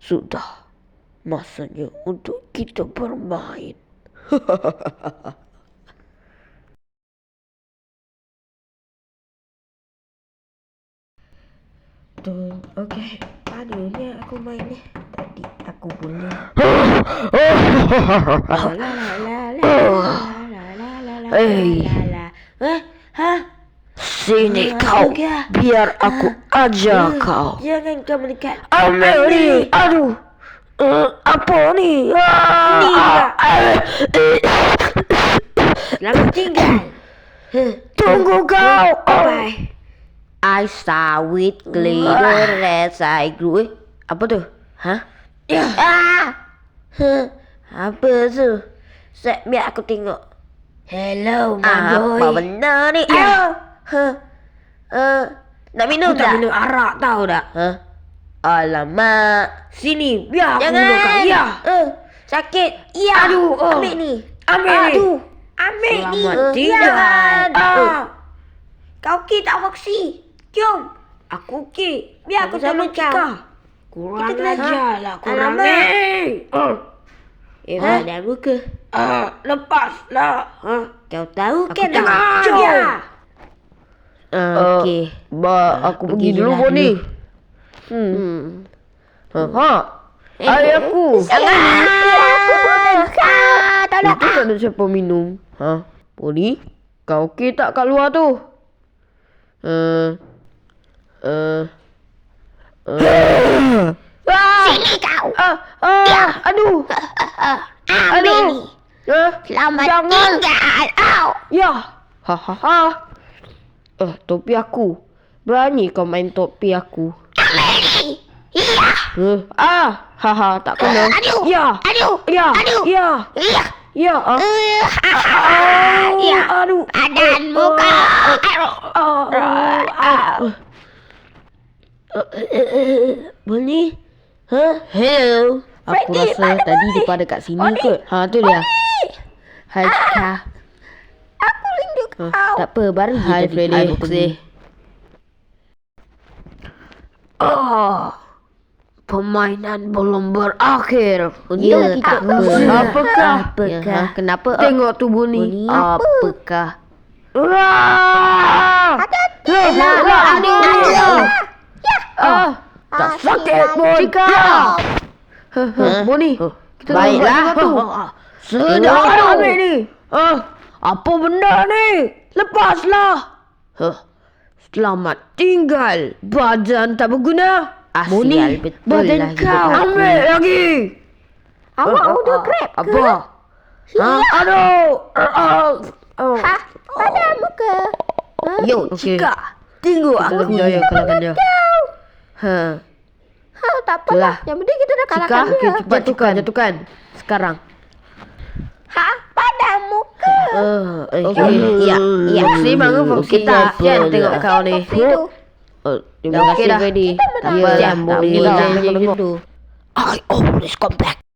Sudah masanya untuk kita bermain. Betul. Okey. Tadi ni aku main ni. Tadi aku boleh. Hei, sini kau, biar aku ajar kau. Jangan kau mendekat. Ambil ni, aduh. Apa ni? Ni selamat tinggal. Tunggu kau. Bye. I sawit glitter as I grew. Apa tu? Hah? Ya. Apa tu? Biar aku tengok. Hello, my Apa boy. benda ni? Ya. Nak minum Aku tak tak? minum arak tahu tak? Alamak. Sini, biar aku Jangan. minumkan. Ya. Sakit. Ya. Aduh. Ambil ni. Ambil ni. Aduh. Ambil ni. Selamat tinggal. Jangan. Kau ki tak foksi. Jom. Aku ki. Biar aku Sama-sama tolong kau. Kurang ajar lah kurang ni. Badan muka. Lepaslah. Kau tahu Aku kan? tak ajar. Okey. Aku pergi dulu pun ni. Air aku. Jangan. Aku pun. Itu tak ada siapa minum. Poli, kau okey tak kat luar tu? Sini kau. Aduh. Ambil ni. Selamat Jangan. tinggal. Ya. Topi aku. Berani kau main topi aku. Ambil ni. Ya. Tak kena. Aduh. Ya. Aduh. Ya. Aduh. Ya. Ya. Ya. Ya. Aduh. Badanmu kau. Boleh? Hello. Aku Freddy, rasa mana tadi Boleh? dia pada kat sini Boleh? kot. Tu dia. Hai Kak. Aku rindu kau. Tak apa, baru je Hai, tadi Freddy. I pergi. Permainan belum berakhir. Ya, kita. apakah? Apakah? Kenapa? Tengok tubuh ni. Apakah? Tak sakit pun. Boni. Kita Baiklah. Sedap ambil ni. Apa benda ni? Lepaslah. Selamat tinggal. Badan tak berguna. Boni, Sial, betul badan lah hidup kau. aku. Ambil lagi. Awak udah grab ke? Apa? Aduh. Padamu ke? Yo, Okey. Cika. Tunggu aku. Ya, kalahkan dia. Tak apalah. Yang penting kita dah Cika, kalahkan dia. cepat jatuhkan. Sekarang. Padamu ke? Okey. Ya. Foxy bangun Foxy. Kita Kan tengok kau ni. Itu. Terima kasih, Freddy. Tak apa, Jangan tak boleh boleh dah macam macam tu. I always come back.